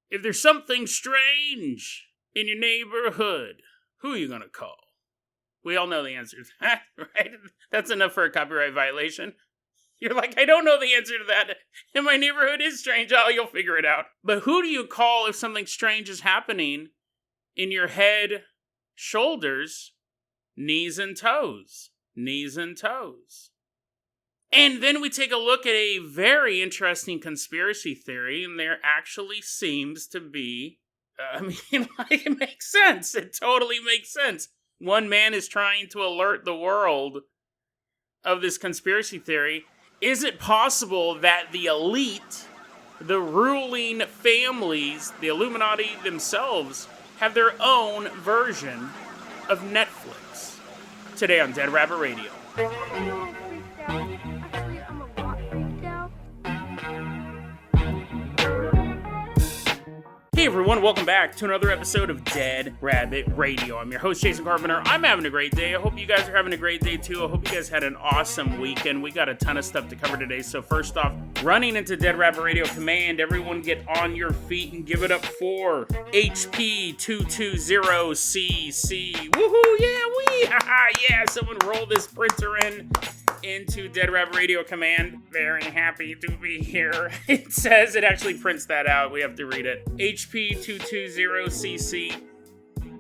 If there's something strange in your neighborhood, who are you going to call? We all know the answer to that, right? That's enough for a copyright violation. You're like, I don't know the answer to that. And my neighborhood is strange. Oh, you'll figure it out. But who do you call if something strange is happening in your head, shoulders, knees, and toes? Knees and toes. And then we take a look at a very interesting conspiracy theory, and there actually seems to be, it makes sense. It totally makes sense. One man is trying to alert the world of this conspiracy theory. Is it possible that the elite, the ruling families, the Illuminati themselves, have their own version of Netflix? Today on Dead Rabbit Radio. Hey everyone, welcome back to another episode of Dead Rabbit Radio. I'm your host, Jason Carpenter. I'm having a great day. I hope you guys are having a great day too. I hope you guys had an awesome weekend. We got a ton of stuff to cover today. So first off, running into Dead Rabbit Radio Command, everyone get on your feet and give it up for HP220CC. Woohoo, yeah, yeah, someone roll this printer into Dead Rabbit Radio Command. Very happy to be here. It says, it actually prints that out. We have to read it. HP220CC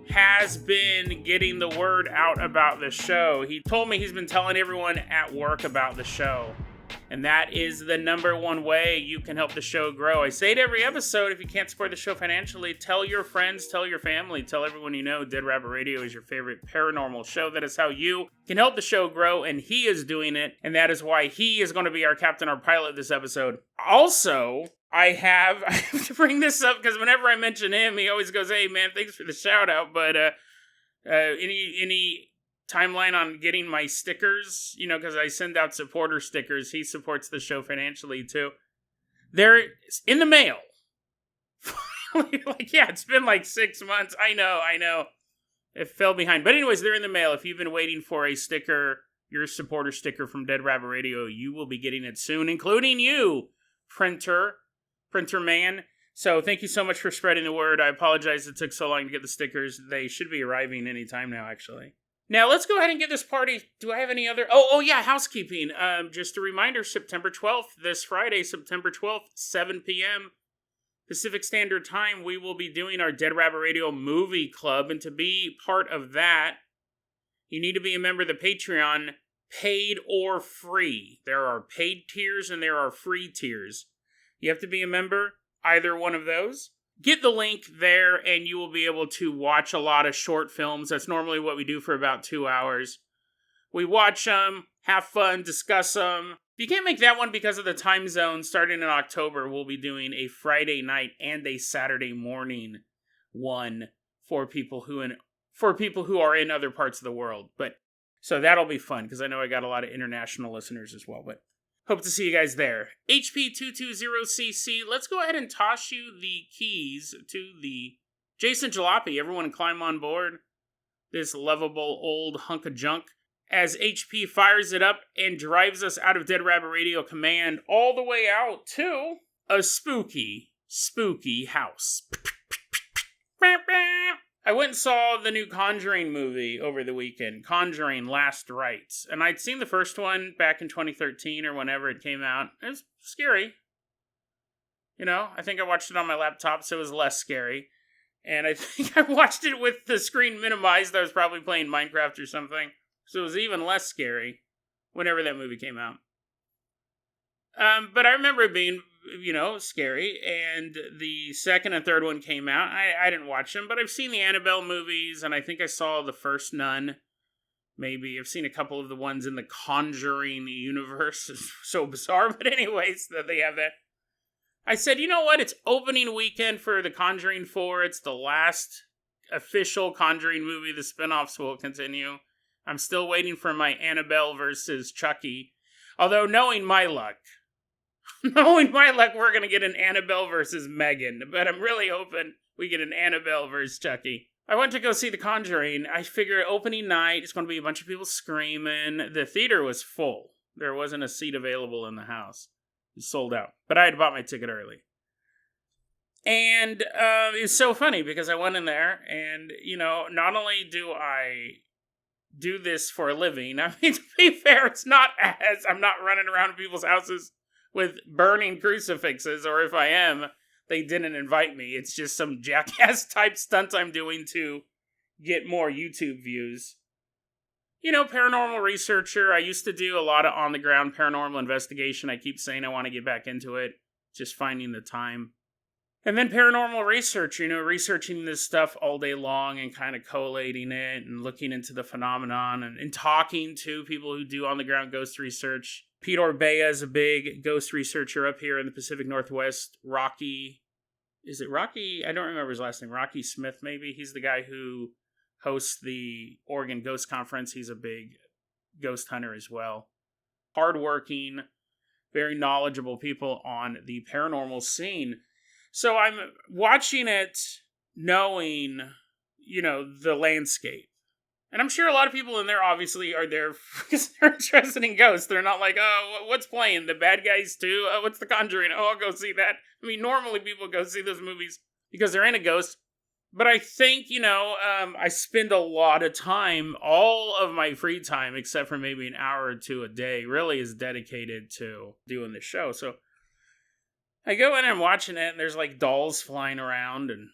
has been getting the word out about the show. He told me he's been telling everyone at work about the show. And that is the number one way you can help the show grow. I say it every episode, if you can't support the show financially, tell your friends, tell your family, tell everyone you know Dead Rabbit Radio is your favorite paranormal show. That is how you can help the show grow, and he is doing it, and that is why he is going to be our captain, our pilot this episode. Also, I have to bring this up because whenever I mention him, he always goes, hey man, thanks for the shout out, but any timeline on getting my stickers, because I send out supporter stickers. He supports the show financially too. They're in the mail. It's been like 6 months. I know. It fell behind. But anyways, they're in the mail. If you've been waiting for a sticker, your supporter sticker from Dead Rabbit Radio, you will be getting it soon, including you, printer man. So thank you so much for spreading the word. I apologize it took so long to get the stickers. They should be arriving any time now, actually. Now, let's go ahead and get this party. Do I have any other? Oh, yeah, housekeeping. Just a reminder, September 12th, this Friday, September 12th, 7 p.m. Pacific Standard Time, we will be doing our Dead Rabbit Radio Movie Club. And to be part of that, you need to be a member of the Patreon, paid or free. There are paid tiers and there are free tiers. You have to be a member, either one of those. Get the link there, and you will be able to watch a lot of short films. That's normally what we do for about 2 hours. We watch them, have fun, discuss them. If you can't make that one because of the time zone, starting in October, we'll be doing a Friday night and a Saturday morning one for people who are in other parts of the world. So that'll be fun, because I know I got a lot of international listeners as well, but hope to see you guys there. HP220CC, let's go ahead and toss you the keys to the Jason Jalopy. Everyone climb on board this lovable old hunk of junk as HP fires it up and drives us out of Dead Rabbit Radio Command all the way out to a spooky, spooky house. I went and saw the new Conjuring movie over the weekend, Conjuring Last Rites, and I'd seen the first one back in 2013 or whenever it came out. It was scary. I think I watched it on my laptop, so it was less scary. And I think I watched it with the screen minimized. I was probably playing Minecraft or something, so it was even less scary whenever that movie came out. But I remember it being, scary, and the second and third one came out. I didn't watch them, but I've seen the Annabelle movies, and I think I saw the first Nun. Maybe I've seen a couple of the ones in the Conjuring universe. It's so bizarre, but anyways, that they have that. I said, you know what? It's opening weekend for The Conjuring 4. It's the last official Conjuring movie. The spinoffs will continue. I'm still waiting for my Annabelle versus Chucky. Although, knowing my luck, we're going to get an Annabelle versus Megan. But I'm really hoping we get an Annabelle versus Chucky. I went to go see The Conjuring. I figure opening night, it's going to be a bunch of people screaming. The theater was full. There wasn't a seat available in the house. It was sold out. But I had bought my ticket early. And it's so funny because I went in there and, not only do I do this for a living, I mean, to be fair, I'm not running around people's houses with burning crucifixes, or if I am, they didn't invite me. It's just some jackass type stunt I'm doing to get more YouTube views. Paranormal researcher. I used to do a lot of on-the-ground paranormal investigation. I keep saying I want to get back into it. Just finding the time. And then paranormal research, researching this stuff all day long and kind of collating it and looking into the phenomenon and talking to people who do on-the-ground ghost research. Pete Orbea is a big ghost researcher up here in the Pacific Northwest. Is it Rocky? I don't remember his last name. Rocky Smith, maybe? He's the guy who hosts the Oregon Ghost Conference. He's a big ghost hunter as well. Hardworking, very knowledgeable people on the paranormal scene. So I'm watching it knowing, the landscape. And I'm sure a lot of people in there obviously are there because they're interested in ghosts. They're not like, oh, what's playing? The Bad Guys 2? Oh, what's The Conjuring? Oh, I'll go see that. I mean, normally people go see those movies because they're into ghosts. But I think, I spend a lot of time, all of my free time, except for maybe an hour or two a day, really is dedicated to doing the show. So I go in and I'm watching it, and there's like dolls flying around and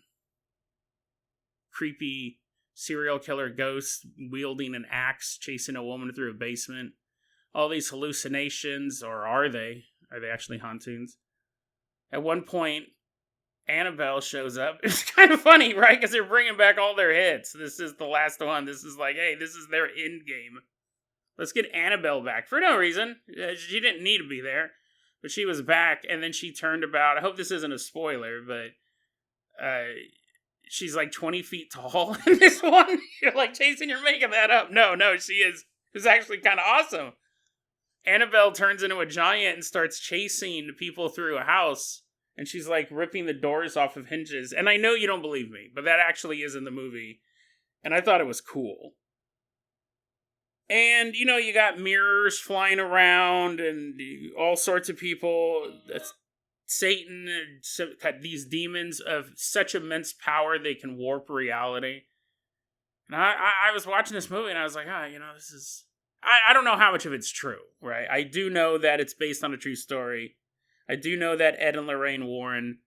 creepy serial killer ghosts wielding an axe, chasing a woman through a basement. All these hallucinations, or are they? Are they actually hauntings? At one point, Annabelle shows up. It's kind of funny, right? Because they're bringing back all their hits. This is the last one. This is like, hey, this is their end game. Let's get Annabelle back for no reason. She didn't need to be there, but she was back, and then she turned about. I hope this isn't a spoiler, but she's like 20 feet tall in this one. You're like, Jason, you're making that up. No, she is. It's actually kind of awesome. Annabelle turns into a giant and starts chasing people through a house. And she's like ripping the doors off of hinges. And I know you don't believe me, but that actually is in the movie. And I thought it was cool. And, you got mirrors flying around and all sorts of people. Satan, these demons of such immense power they can warp reality. And I was watching this movie and I was like, this is... I don't know how much of it's true, right? I do know that it's based on a true story. I do know that Ed and Lorraine Warren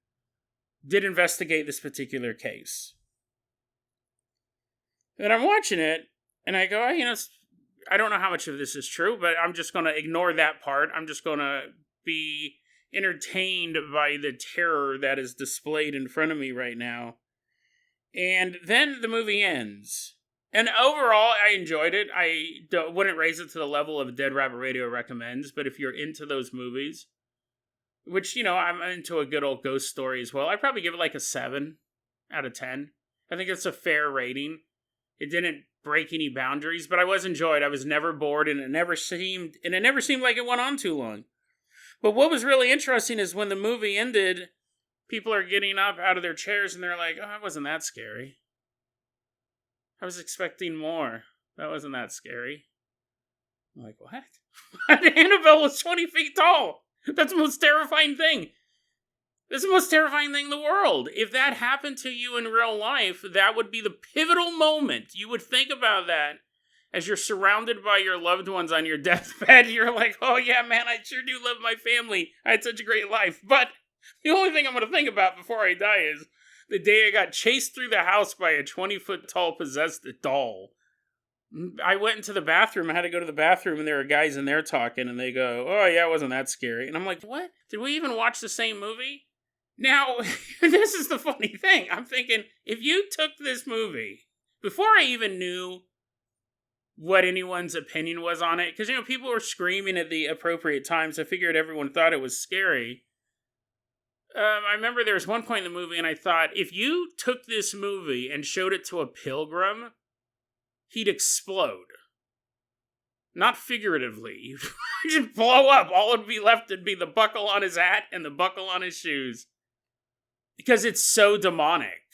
did investigate this particular case. And I'm watching it, and I go, I don't know how much of this is true, but I'm just going to ignore that part. I'm just going to be entertained by the terror that is displayed in front of me right now. And then the movie ends. And overall, I enjoyed it. I wouldn't raise it to the level of Dead Rabbit Radio recommends, but if you're into those movies... Which, I'm into a good old ghost story as well. I'd probably give it like a 7 out of 10. I think it's a fair rating. It didn't break any boundaries, but I was enjoyed. I was never bored, and it never seemed like it went on too long. But what was really interesting is when the movie ended, people are getting up out of their chairs and they're like, oh, it wasn't that scary. I was expecting more. That wasn't that scary. I'm like, what? Annabelle was 20 feet tall. That's the most terrifying thing. That's the most terrifying thing in the world. If that happened to you in real life, that would be the pivotal moment. You would think about that as you're surrounded by your loved ones on your deathbed. You're like, oh yeah, man, I sure do love my family. I had such a great life. But the only thing I'm going to think about before I die is the day I got chased through the house by a 20-foot tall possessed doll. I went into the bathroom. I had to go to the bathroom, and there were guys in there talking, and they go, oh, yeah, it wasn't that scary. And I'm like, what? Did we even watch the same movie? Now, this is the funny thing. I'm thinking, if you took this movie, before I even knew what anyone's opinion was on it, because, people were screaming at the appropriate times. I figured everyone thought it was scary. I remember there was one point in the movie, and I thought, if you took this movie and showed it to a pilgrim... he'd explode. Not figuratively. He'd just blow up. All would be left would be the buckle on his hat and the buckle on his shoes. Because it's so demonic.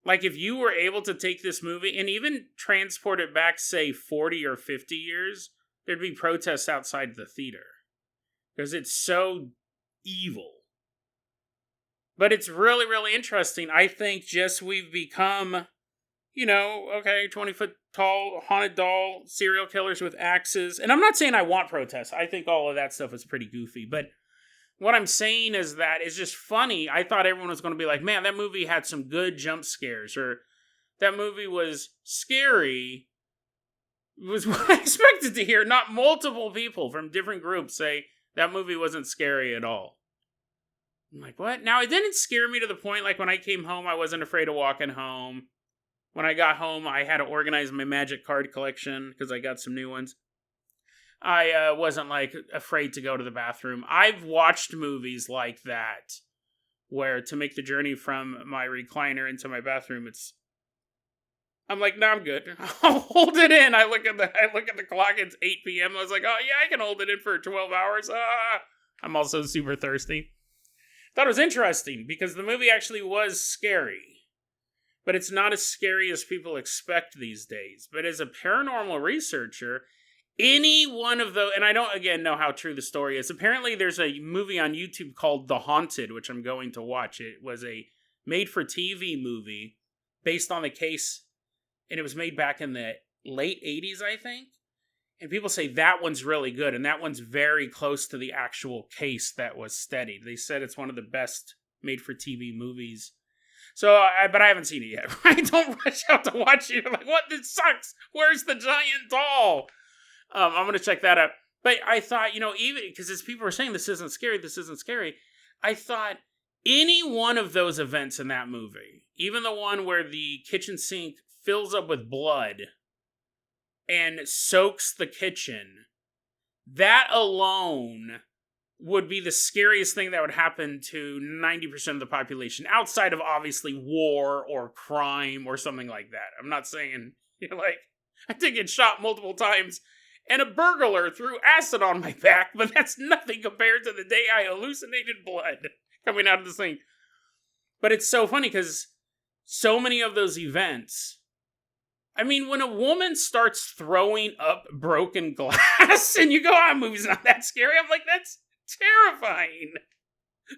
Like, if you were able to take this movie and even transport it back, say, 40 or 50 years, there'd be protests outside the theater. Because it's so evil. But it's really, really interesting. I think just we've become, 20-foot tall haunted doll serial killers with axes. And I'm not saying I want protests. I think all of that stuff is pretty goofy. But what I'm saying is that it's just funny. I thought everyone was going to be like, man, that movie had some good jump scares. Or that movie was scary. Was what I expected to hear. Not multiple people from different groups say that movie wasn't scary at all. I'm like, what? Now, it didn't scare me to the point, like, when I came home, I wasn't afraid of walking home. When I got home, I had to organize my magic card collection, because I got some new ones. I wasn't, like, afraid to go to the bathroom. I've watched movies like that, where to make the journey from my recliner into my bathroom, I'm like, no, I'm good. I'll hold it in. I look at the clock, it's 8 p.m. I was like, oh, yeah, I can hold it in for 12 hours. I'm also super thirsty. Thought it was interesting because the movie actually was scary, but it's not as scary as people expect these days. But as a paranormal researcher, any one of those, and I don't again know how true the story is. Apparently, there's a movie on YouTube called The Haunted, which I'm going to watch. It was a made-for-TV movie based on the case, and it was made back in the late 80s, I think. And people say that one's really good, and that one's very close to the actual case that was studied. They said it's one of the best made-for-TV movies. So, but I haven't seen it yet. I don't rush out to watch it. I'm like, what? This sucks. Where's the giant doll? I'm going to check that out. But I thought, even, because as people were saying, this isn't scary, I thought any one of those events in that movie, even the one where the kitchen sink fills up with blood and soaks the kitchen, that alone would be the scariest thing that would happen to 90% of the population, outside of obviously war or crime or something like that. I'm not saying, I did get shot multiple times and a burglar threw acid on my back, but that's nothing compared to the day I hallucinated blood coming out of the sink. But it's so funny because so many of those events, I mean, when a woman starts throwing up broken glass and you go, movie's not that scary. I'm like, that's terrifying.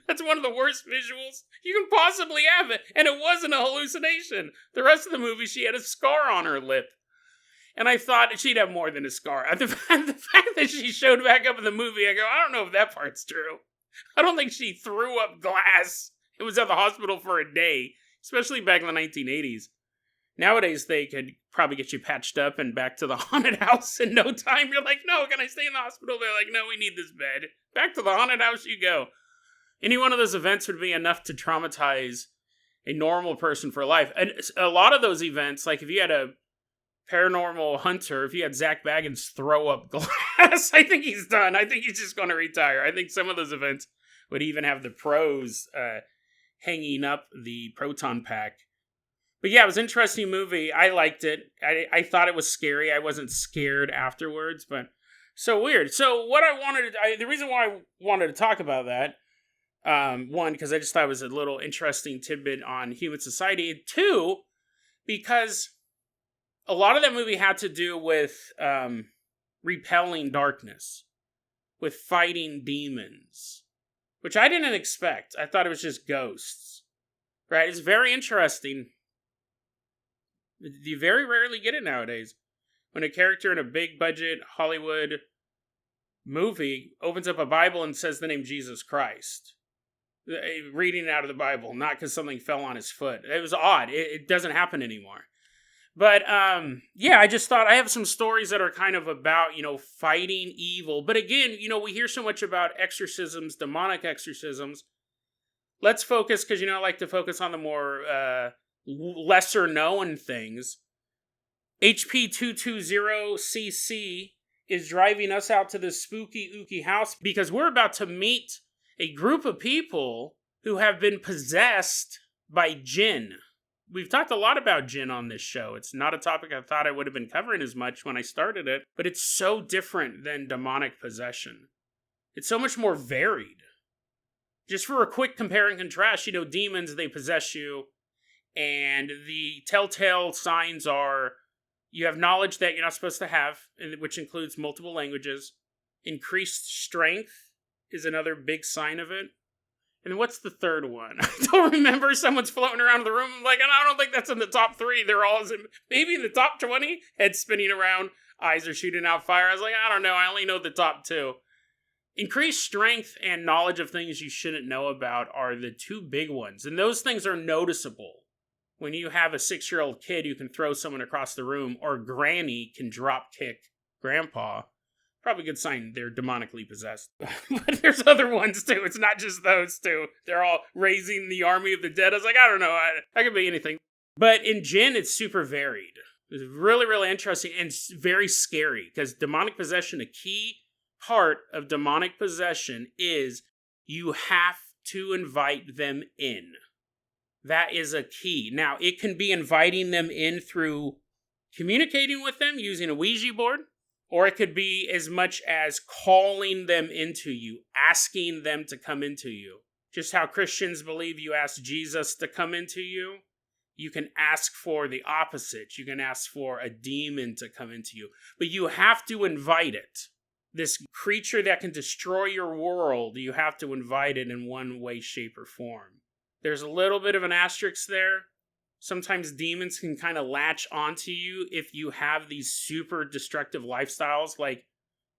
That's one of the worst visuals you can possibly have. It. And it wasn't a hallucination. The rest of the movie, she had a scar on her lip. And I thought she'd have more than a scar. The fact that she showed back up in the movie, I go, I don't know if that part's true. I don't think she threw up glass. It was at the hospital for a day, especially back in the 1980s. Nowadays, they could probably get you patched up and back to the haunted house in no time. You're like, no, can I stay in the hospital? They're like, no, we need this bed. Back to the haunted house you go. Any one of those events would be enough to traumatize a normal person for life. And a lot of those events, like if you had a paranormal hunter, if you had Zach Baggins throw up glass, I think he's done. I think he's just going to retire. I think some of those events would even have the pros hanging up the proton pack. But yeah, it was an interesting movie. I liked it. I thought it was scary. I wasn't scared afterwards, but so weird. So what I wanted to, the reason why I wanted to talk about that, one, because I just thought it was a little interesting tidbit on human society. Two, because a lot of that movie had to do with repelling darkness, with fighting demons, which I didn't expect. I thought it was just ghosts. Right? It's very interesting. You very rarely get it nowadays. When a character in a big budget Hollywood movie opens up a Bible and says the name Jesus Christ. Reading out of the Bible, not because something fell on his foot. It was odd. It doesn't happen anymore. But, yeah, I just thought I have some stories that are kind of about, fighting evil. But again, we hear so much about exorcisms, demonic exorcisms. Let's focus, because, I like to focus on the more lesser known things. HP220CC is driving us out to this spooky, ooky house because we're about to meet a group of people who have been possessed by Jinn. We've talked a lot about Jinn on this show. It's not a topic I thought I would have been covering as much when I started it, but it's so different than demonic possession. It's so much more varied. Just for a quick compare and contrast, demons, they possess you, and the telltale signs are you have knowledge that you're not supposed to have, which includes multiple languages. Increased strength is another big sign of it. And what's the third one? I don't remember. Someone's floating around the room. I'm like, and I don't think that's in the top 3. They're all maybe in the top 20. Head spinning around, eyes are shooting out fire. I was like, I don't know. I only know the top 2. Increased strength and knowledge of things you shouldn't know about are the 2 big ones. And those things are noticeable. When you have a 6-year-old kid who can throw someone across the room, or granny can drop kick grandpa, probably a good sign they're demonically possessed. But there's other ones too. It's not just those 2. They're all raising the army of the dead. I was like, I don't know. I could be anything. But in Jinn, it's super varied. It's really, really interesting and very scary, because demonic possession, a key part of demonic possession is you have to invite them in. That is a key. Now, it can be inviting them in through communicating with them using a Ouija board, or it could be as much as calling them into you, asking them to come into you. Just how Christians believe you ask Jesus to come into you, you can ask for the opposite. You can ask for a demon to come into you, but you have to invite it. This creature that can destroy your world, you have to invite it in one way, shape, or form. There's a little bit of an asterisk there. Sometimes demons can kind of latch onto you if you have these super destructive lifestyles, like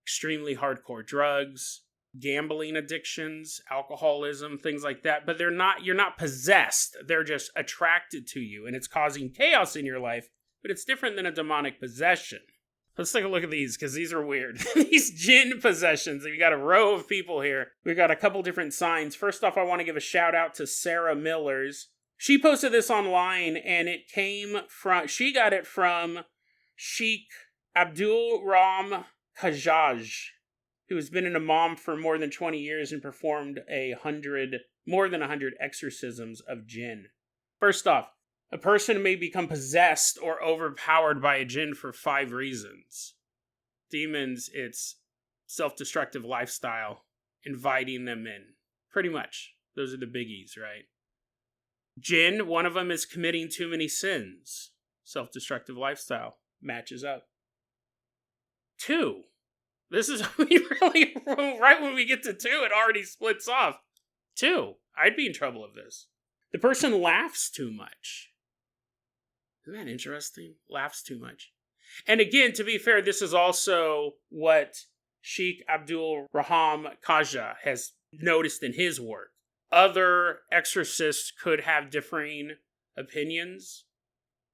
extremely hardcore drugs, gambling addictions, alcoholism, things like that. But you're not possessed. They're just attracted to you, and it's causing chaos in your life. But it's different than a demonic possession. Let's take a look at these, because these are weird. These Jinn possessions. We got a row of people here. We've got a couple different signs. First off, I want to give a shout out to Sarah Millers. She posted this online, and she got it from Sheikh Abdul Ram Kajaj, who has been an imam for more than 20 years and performed more than 100 exorcisms of Jinn. First off, a person may become possessed or overpowered by a Jinn for 5 reasons. Demons, it's self-destructive lifestyle, inviting them in. Pretty much. Those are the biggies, right? Jinn, one of them is committing too many sins. Self-destructive lifestyle. Matches up. 2. This is, really, right when we get to 2, it already splits off. 2. I'd be in trouble with this. The person laughs too much. Isn't that interesting? Laughs too much. And again, to be fair, this is also what Sheikh Abdul Raham Khaja has noticed in his work. Other exorcists could have differing opinions,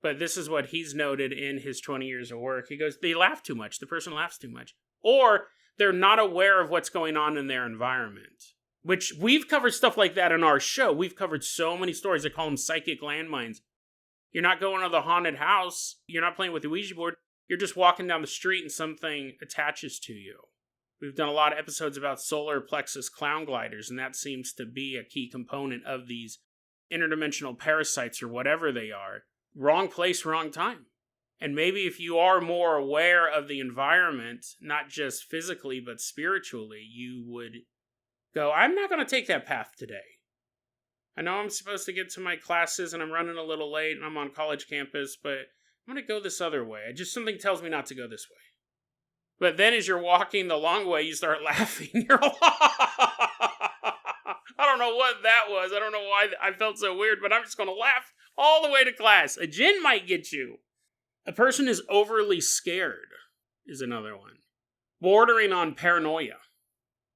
but this is what he's noted in his 20 years of work. He goes, they laugh too much. The person laughs too much. Or they're not aware of what's going on in their environment. Which we've covered stuff like that in our show. We've covered so many stories. I call them psychic landmines. You're not going to the haunted house. You're not playing with the Ouija board. You're just walking down the street and something attaches to you. We've done a lot of episodes about solar plexus clown gliders, and that seems to be a key component of these interdimensional parasites or whatever they are. Wrong place, wrong time. And maybe if you are more aware of the environment, not just physically but spiritually, you would go, I'm not going to take that path today. I know I'm supposed to get to my classes and I'm running a little late and I'm on college campus, but I'm going to go this other way. Something tells me not to go this way. But then as you're walking the long way, you start laughing. You're like, I don't know what that was. I don't know why I felt so weird, but I'm just going to laugh all the way to class. A Jinn might get you. A person is overly scared is another one. Bordering on paranoia.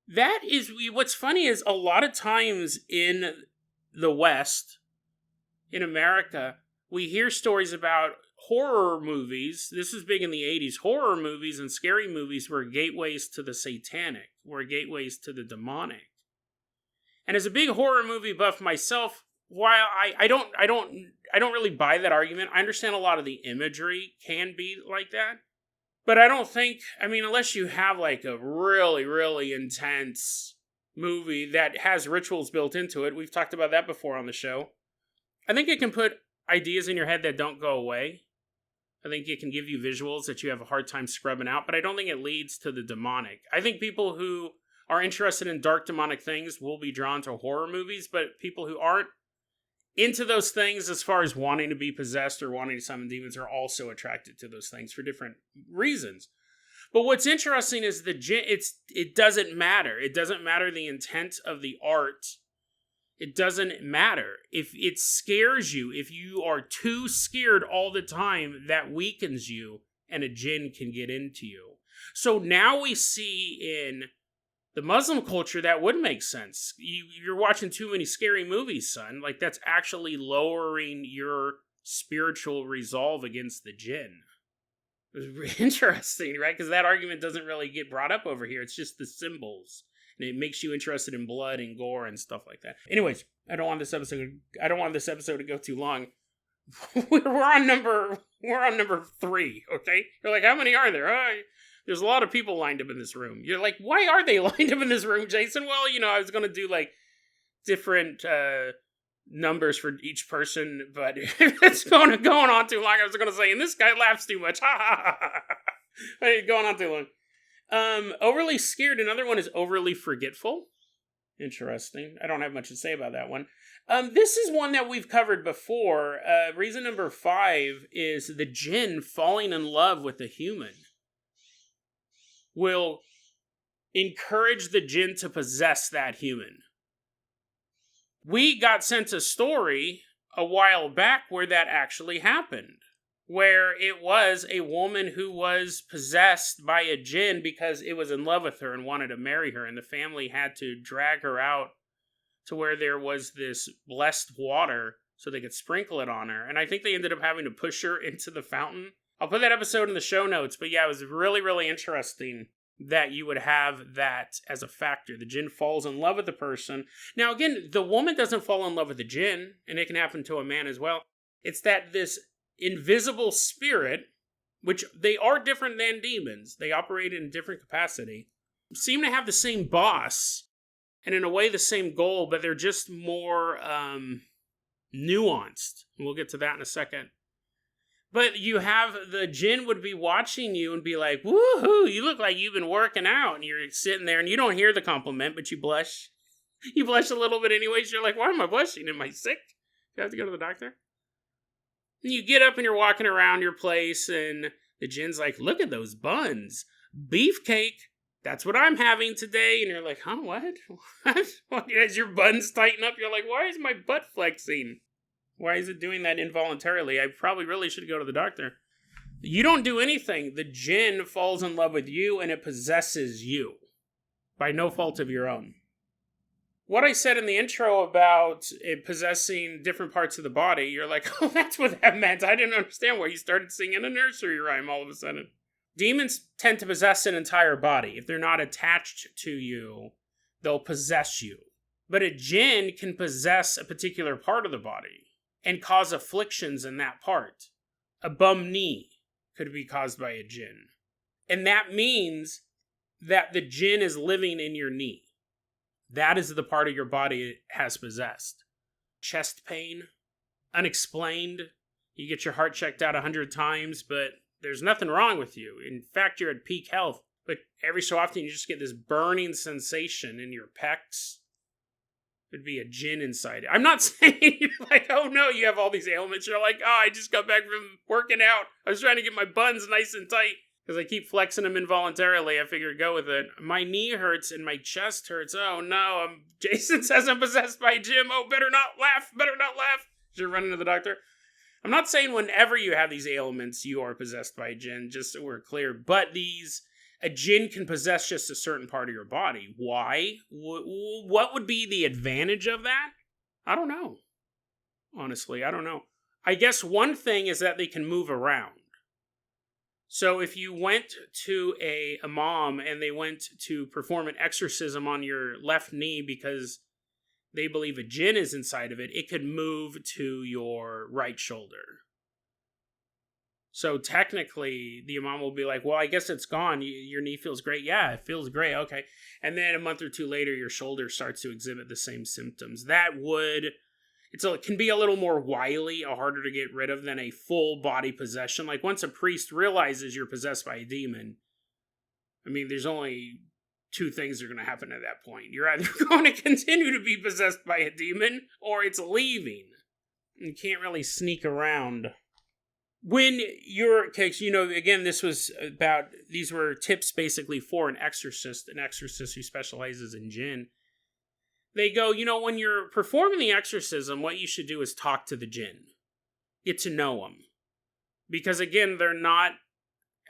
That is, what's funny is a lot of times in the West, in America, we hear stories about horror movies. This was big in the 80s. Horror movies and scary movies were gateways to the satanic, were gateways to the demonic. And as a big horror movie buff myself, while I don't really buy that argument. I understand a lot of the imagery can be like that. But I don't think, unless you have like a really, really intense movie that has rituals built into it, we've talked about that before on the show, I think it can put ideas in your head that don't go away. I think it can give you visuals that you have a hard time scrubbing out, but I don't think it leads to the demonic. I think people who are interested in dark demonic things will be drawn to horror movies, but people who aren't into those things as far as wanting to be possessed or wanting to summon demons are also attracted to those things for different reasons. But what's interesting is it doesn't matter. It doesn't matter the intent of the art. It doesn't matter. If it scares you, if you are too scared all the time, that weakens you, and a jinn can get into you. So now we see in the Muslim culture that would make sense. You're watching too many scary movies, son. Like, that's actually lowering your spiritual resolve against the jinn. It's interesting, right? Because that argument doesn't really get brought up over here. It's just the symbols. And it makes you interested in blood and gore and stuff like that. Anyways, I don't want this episode to go too long. we're on number 3, okay? You're like, how many are there? There's a lot of people lined up in this room. You're like, why are they lined up in this room, Jason? Well, I was going to do like different numbers for each person, but it's going on too long. I was going to say, and this guy laughs too much. Ha ha ha ha. Going on too long. Overly scared. Another one is overly forgetful. Interesting. I don't have much to say about that one. This is one that we've covered before. Reason number 5 is the jinn falling in love with a human will encourage the jinn to possess that human. We got sent a story a while back where that actually happened. Where it was a woman who was possessed by a jinn because it was in love with her and wanted to marry her, and the family had to drag her out to where there was this blessed water so they could sprinkle it on her, and I think they ended up having to push her into the fountain. I'll put that episode in the show notes, but yeah, it was really, really interesting that you would have that as a factor. The jinn falls in love with the person. Now again, the woman doesn't fall in love with the jinn, and it can happen to a man as well. It's that this invisible spirit, which they are different than demons, they operate in different capacity, seem to have the same boss, and in a way the same goal, but they're just more nuanced. We'll get to that in a second. But you have the jinn would be watching you and be like, woohoo, you look like you've been working out, and you're sitting there and you don't hear the compliment, but you blush. You blush a little bit anyways. You're like, why am I blushing? Am I sick? Do I have to go to the doctor? And you get up and you're walking around your place, and the jinn's like, look at those buns. Beefcake. That's what I'm having today. And you're like, huh, what? What? As your buns tighten up, you're like, why is my butt flexing? Why is it doing that involuntarily? I probably really should go to the doctor. You don't do anything. The jinn falls in love with you, and it possesses you by no fault of your own. What I said in the intro about it possessing different parts of the body, you're like, oh, that's what that meant. I didn't understand why you started singing a nursery rhyme all of a sudden. Demons tend to possess an entire body. If they're not attached to you, they'll possess you. But a jinn can possess a particular part of the body and cause afflictions in that part. A bum knee could be caused by a jinn. And that means that the jinn is living in your knee. That is the part of your body it has possessed. Chest pain, unexplained. You get your heart checked out 100 times, but there's nothing wrong with you. In fact, you're at peak health. But every so often you just get this burning sensation in your pecs. It'd be a jinn inside it. I'm not saying you're like, oh no, you have all these ailments. You're like, oh, I just got back from working out. I was trying to get my buns nice and tight. Because I keep flexing them involuntarily, I figured go with it. My knee hurts and my chest hurts. Oh no, Jason says I'm possessed by Jim. Oh, better not laugh. Should run into the doctor. I'm not saying whenever you have these ailments, you are possessed by a jinn, just so we're clear. But a jinn can possess just a certain part of your body. Why? What would be the advantage of that? I don't know. Honestly, I don't know. I guess one thing is that they can move around. So if you went to a imam and they went to perform an exorcism on your left knee because they believe a jinn is inside of it, it could move to your right shoulder. So technically, the imam will be like, well, I guess it's gone. Your knee feels great. Yeah, it feels great. Okay. And then a month or two later, your shoulder starts to exhibit the same symptoms. It can be a little more wily, harder to get rid of than a full body possession. Like once a priest realizes you're possessed by a demon, I mean, there's only two things that are going to happen at that point. You're either going to continue to be possessed by a demon, or it's leaving. You can't really sneak around. When you're, again, these were tips basically for an exorcist who specializes in jinn. they go, when you're performing the exorcism, what you should do is talk to the Jinn. Get to know them. Because again, they're not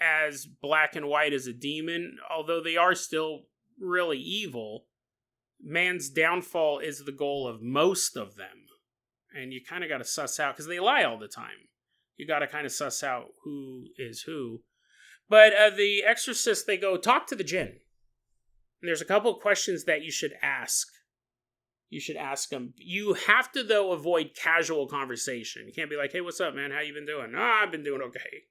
as black and white as a demon, although they are still really evil. Man's downfall is the goal of most of them. And you kind of got to suss out, because they lie all the time. You got to kind of suss out who is who. But the exorcist, they go, talk to the Jinn. And there's a couple of questions that you should ask. You should ask them. You have to, though, avoid casual conversation. You can't be like, hey, what's up, man? How you been doing? I've been doing okay.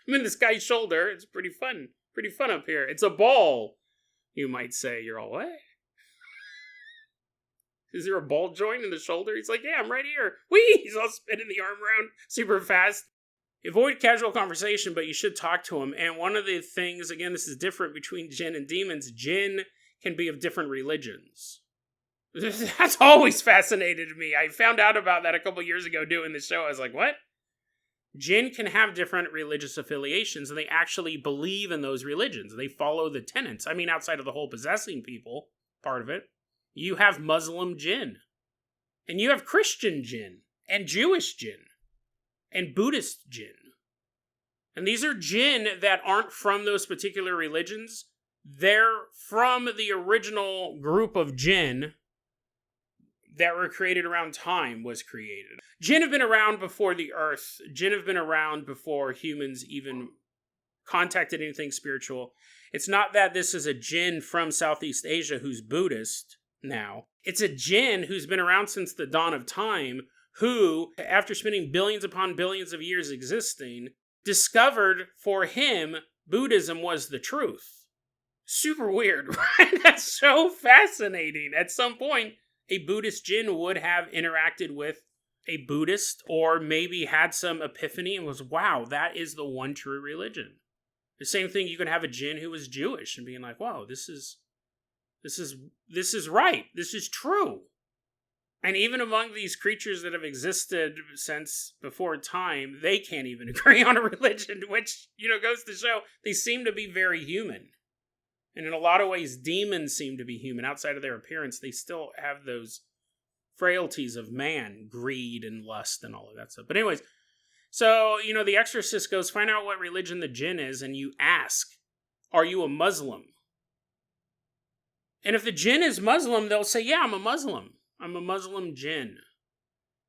I'm in this guy's shoulder. It's pretty fun. Pretty fun up here. It's a ball, you might say. You're all, what? Is there a ball joint in the shoulder? He's like, yeah, I'm right here. Whee! He's all spinning the arm around super fast. Avoid casual conversation, but you should talk to him. And one of the things, again, this is different between Jinn and demons. Jinn can be of different religions. That's always fascinated me. I found out about that a couple years ago doing the show. I was like, what? Jinn can have different religious affiliations, and they actually believe in those religions. They follow the tenets. I mean, outside of the whole possessing people part of it, you have Muslim Jinn, and you have Christian Jinn, and Jewish Jinn, and Buddhist Jinn. And these are Jinn that aren't from those particular religions. They're from the original group of Jinn that were created around time was created. Jinn have been around before the earth. Jinn have been around before humans even contacted anything spiritual. It's not that this is a Jinn from Southeast Asia who's Buddhist now. It's a Jinn who's been around since the dawn of time, who, after spending billions upon billions of years existing, discovered for him Buddhism was the truth. Super weird, right? That's so fascinating. At some point, a Buddhist Jinn would have interacted with a Buddhist, or maybe had some epiphany and was, wow, that is the one true religion. The same thing, you can have a Jinn who was Jewish and being like, wow, this is right. This is true. And even among these creatures that have existed since before time, they can't even agree on a religion, which, goes to show they seem to be very human. And in a lot of ways, demons seem to be human. Outside of their appearance, they still have those frailties of man, greed and lust and all of that stuff. But anyways, so, the exorcist goes, find out what religion the Jinn is, and you ask, are you a Muslim? And if the Jinn is Muslim, they'll say, yeah, I'm a Muslim. I'm a Muslim Jinn.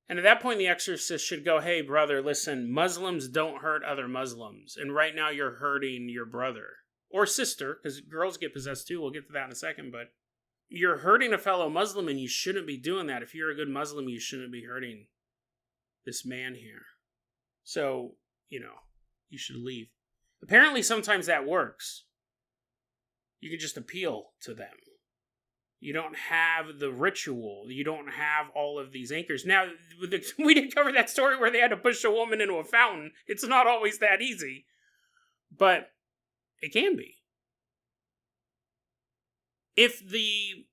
And at that point, the exorcist should go, hey, brother, listen, Muslims don't hurt other Muslims. And right now you're hurting your brother. Or sister, because girls get possessed too. We'll get to that in a second. But you're hurting a fellow Muslim, and you shouldn't be doing that. If you're a good Muslim, you shouldn't be hurting this man here. So, you should leave. Apparently, sometimes that works. You can just appeal to them. You don't have the ritual. You don't have all of these anchors. Now, we did cover that story where they had to push a woman into a fountain. It's not always that easy. But it can be. If the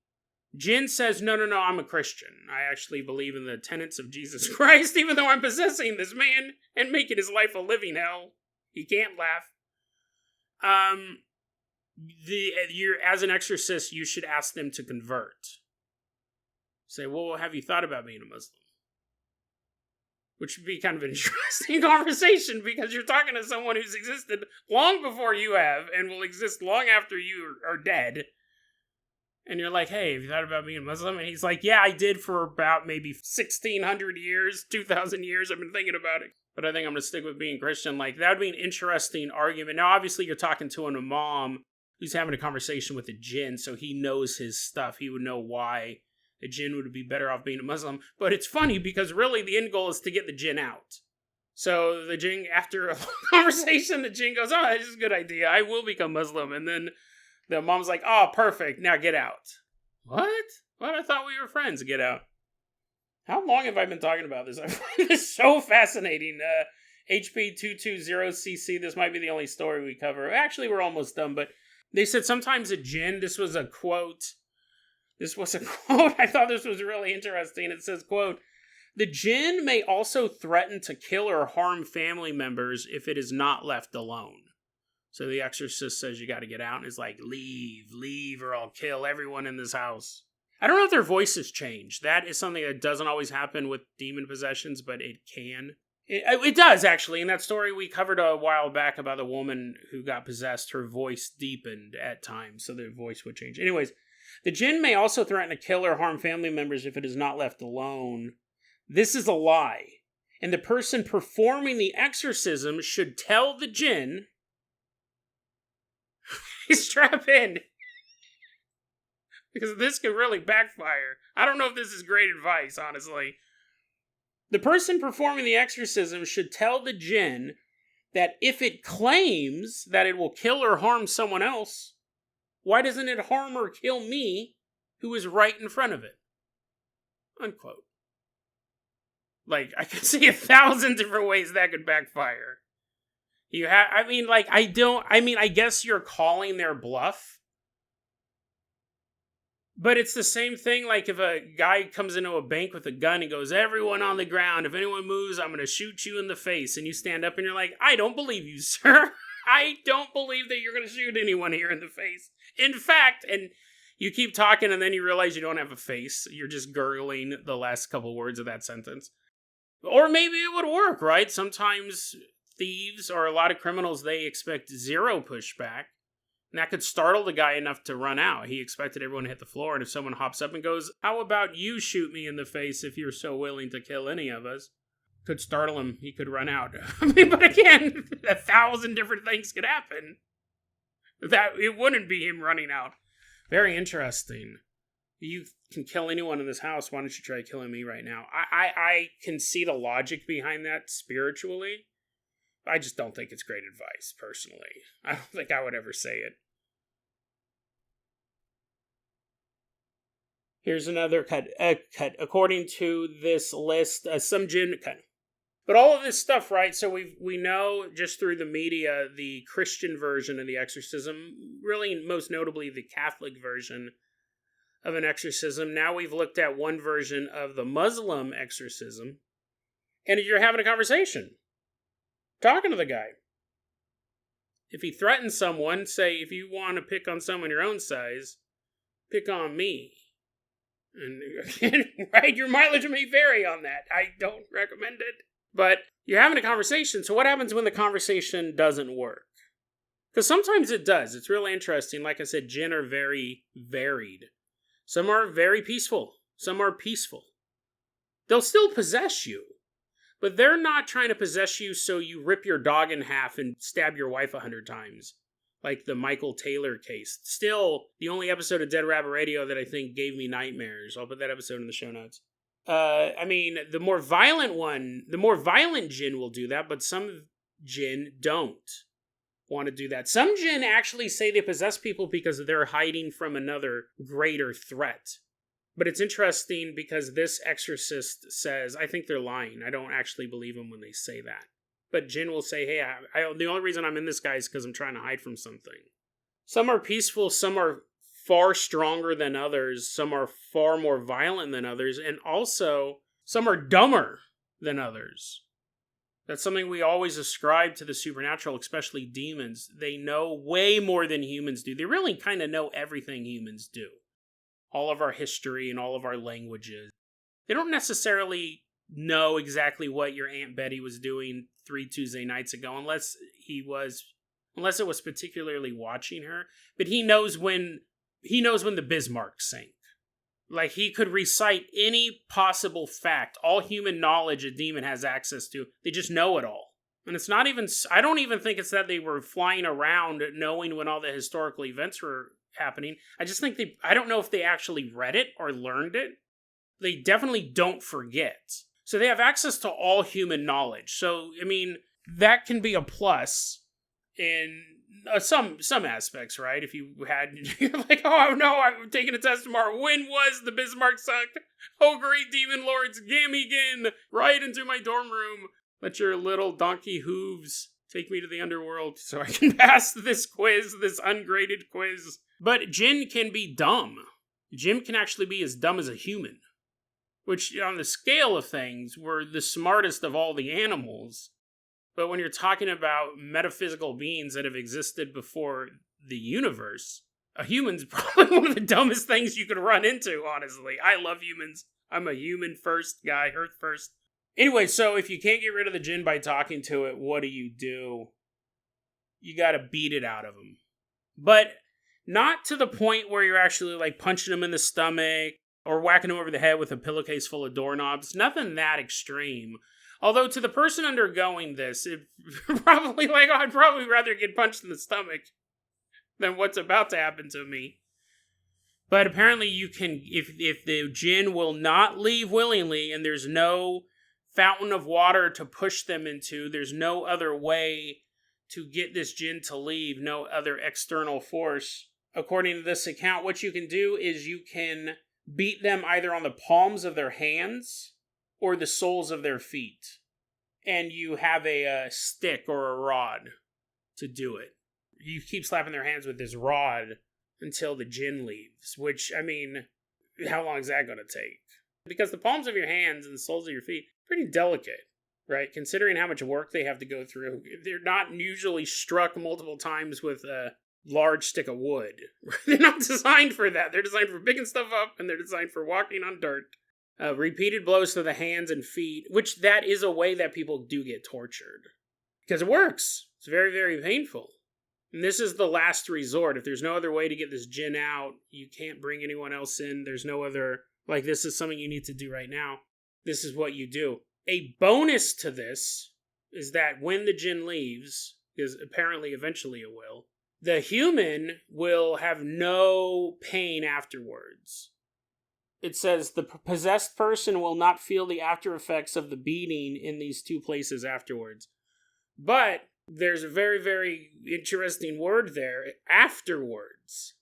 Jinn says, no, I'm a Christian. I actually believe in the tenets of Jesus Christ, even though I'm possessing this man and making his life a living hell. He can't laugh. As an exorcist, you should ask them to convert. Say, well, have you thought about being a Muslim? Which would be kind of an interesting conversation, because you're talking to someone who's existed long before you have and will exist long after you are dead. And you're like, hey, have you thought about being a Muslim? And he's like, yeah, I did for about maybe 1,600 years, 2,000 years. I've been thinking about it. But I think I'm going to stick with being Christian. Like, that would be an interesting argument. Now, obviously, you're talking to an imam who's having a conversation with a Jinn, so he knows his stuff. He would know why a Jinn would be better off being a Muslim. But it's funny, because really the end goal is to get the Jinn out. So the Jinn, after a conversation, the Jinn goes, oh, this is a good idea. I will become Muslim. And then the mom's like, oh, perfect. Now get out. What? I thought we were friends. Get out. How long have I been talking about this? I find this so fascinating. HP220CC, this might be the only story we cover. Actually, we're almost done, but they said sometimes a Jinn, this was a quote. I thought this was really interesting. It says, quote, the Jinn may also threaten to kill or harm family members if it is not left alone. So the exorcist says you got to get out, and it's like, leave, or I'll kill everyone in this house. I don't know if their voices change. That is something that doesn't always happen with demon possessions, but it can. It does, actually. In that story we covered a while back about the woman who got possessed, her voice deepened at times, so their voice would change. Anyways, the Jinn may also threaten to kill or harm family members if it is not left alone. This is a lie. And the person performing the exorcism should tell the Jinn, strap in, because this could really backfire. I don't know if this is great advice, honestly. The person performing the exorcism should tell the Jinn that if it claims that it will kill or harm someone else, why doesn't it harm or kill me, who is right in front of it? Unquote. Like, I can see 1,000 different ways that could backfire. I guess you're calling their bluff. But it's the same thing, like if a guy comes into a bank with a gun and goes, everyone on the ground, if anyone moves, I'm going to shoot you in the face. And you stand up and you're like, I don't believe you, sir. I don't believe that you're going to shoot anyone here in the face. In fact, and you keep talking and then you realize you don't have a face. You're just gurgling the last couple words of that sentence. Or maybe it would work, right? Sometimes thieves or a lot of criminals, they expect zero pushback. And that could startle the guy enough to run out. He expected everyone to hit the floor, and if someone hops up and goes, how about you shoot me in the face if you're so willing to kill any of us? Could startle him. He could run out. But again, 1,000 different things could happen. That it wouldn't be him running out. Very interesting. You can kill anyone in this house. Why don't you try killing me right now? I can see the logic behind that spiritually. I just don't think it's great advice, personally. I don't think I would ever say it. Here's another cut. According to this list, some Jinn cut. But all of this stuff, right? So we know just through the media the Christian version of the exorcism, really most notably the Catholic version of an exorcism. Now we've looked at one version of the Muslim exorcism, and you're having a conversation, talking to the guy. If he threatens someone, say, if you want to pick on someone your own size, pick on me. And again, right, your mileage may vary on that. I don't recommend it. But you're having a conversation, so what happens when the conversation doesn't work? Because sometimes it does. It's really interesting. Like I said, Jinn are very varied. Some are very peaceful. Some are peaceful. They'll still possess you. But they're not trying to possess you so you rip your dog in half and stab your wife 100 times. Like the Michael Taylor case. Still, the only episode of Dead Rabbit Radio that I think gave me nightmares. I'll put that episode in the show notes. The more violent Jinn will do that, but some Jinn don't want to do that. Some Jinn actually say they possess people because they're hiding from another greater threat. But it's interesting because this exorcist says, I think they're lying. I don't actually believe them when they say that. But Jinn will say, hey, the only reason I'm in this guy is because I'm trying to hide from something. Some are peaceful, some are far stronger than others, some are far more violent than others, and also some are dumber than others. That's something we always ascribe to the supernatural, especially demons. They know way more than humans do. They really kind of know everything humans do. All of our history and all of our languages. They don't necessarily know exactly what your Aunt Betty was doing 3 Tuesday nights ago, unless it was particularly watching her. But he knows when the Bismarck sank. Like, he could recite any possible fact, all human knowledge a demon has access to. They just know it all. And it's not even, I don't even think it's that they were flying around knowing when all the historical events were happening. I just think I don't know if they actually read it or learned it. They definitely don't forget. So they have access to all human knowledge. So, I mean, that can be a plus in some aspects, right? If you're like, oh no, I'm taking a test tomorrow. When was the Bismarck sunk? Oh, great demon lords, Gamigin, right into my dorm room. Let your little donkey hooves take me to the underworld so I can pass this quiz, this ungraded quiz. But Jinn can be dumb. Jinn can actually be as dumb as a human. Which, on the scale of things, we're the smartest of all the animals. But when you're talking about metaphysical beings that have existed before the universe, A human's probably one of the dumbest things you could run into, honestly. I love humans. I'm a human first guy, earth first. Anyway, so if you can't get rid of the Jinn by talking to it, what do? You gotta beat it out of them. But not to the point where you're actually like punching them in the stomach or whacking them over the head with a pillowcase full of doorknobs. Nothing that extreme. Although to the person undergoing this, it probably like, I'd probably rather get punched in the stomach than what's about to happen to me. But apparently you can, if the Jinn will not leave willingly and there's no fountain of water to push them into, there's no other way to get this Jinn to leave, no other external force. According to this account, what you can do is you can beat them either on the palms of their hands or the soles of their feet. And you have a stick or a rod to do it. You keep slapping their hands with this rod until the Jinn leaves, which, I mean, how long is that going to take? Because the palms of your hands and the soles of your feet are pretty delicate, right? Considering how much work they have to go through. They're not usually struck multiple times with a large stick of wood. They're not designed for that. They're designed for picking stuff up, and they're designed for walking on dirt. Repeated blows to the hands and feet, which that is a way that people do get tortured. Because it works. It's very, very painful. And this is the last resort. If there's no other way to get this Jinn out, you can't bring anyone else in. There's no other, like, this is something you need to do right now. This is what you do. A bonus to this is that when the Jinn leaves, because apparently eventually it will, the human will have no pain afterwards. It says the possessed person will not feel the after effects of the beating in these two places afterwards. But there's a very, very interesting word there, afterwards.